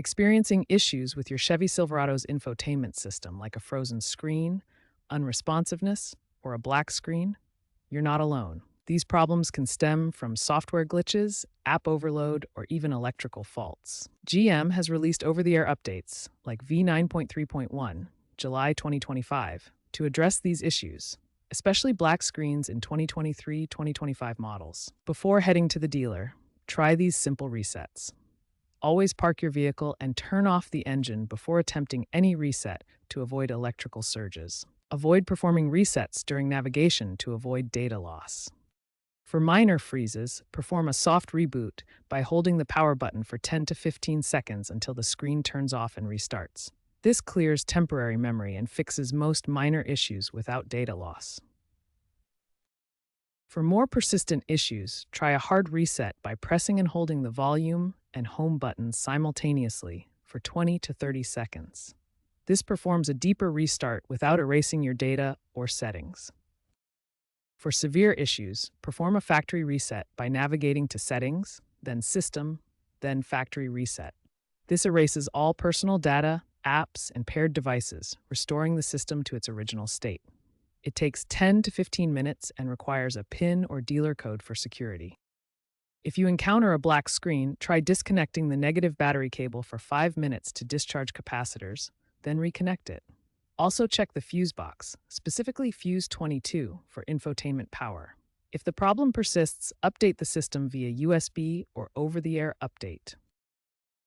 Experiencing issues with your Chevy Silverado's infotainment system, like a frozen screen, unresponsiveness, or a black screen? You're not alone. These problems can stem from software glitches, app overload, or even electrical faults. GM has released over-the-air updates, like V9.3.1, July 2025, to address these issues, especially black screens in 2023-2025 models. Before heading to the dealer, try these simple resets. Always park your vehicle and turn off the engine before attempting any reset to avoid electrical surges. Avoid performing resets during navigation to avoid data loss. For minor freezes, perform a soft reboot by holding the power button for 10 to 15 seconds until the screen turns off and restarts. This clears temporary memory and fixes most minor issues without data loss. For more persistent issues, try a hard reset by pressing and holding the volume and home buttons simultaneously for 20 to 30 seconds. This performs a deeper restart without erasing your data or settings. For severe issues, perform a factory reset by navigating to Settings, then System, then Factory Reset. This erases all personal data, apps, and paired devices, restoring the system to its original state. It takes 10 to 15 minutes and requires a PIN or dealer code for security. If you encounter a black screen, try disconnecting the negative battery cable for 5 minutes to discharge capacitors, then reconnect it. Also check the fuse box, specifically fuse 22 for infotainment power. If the problem persists, update the system via USB or over-the-air update.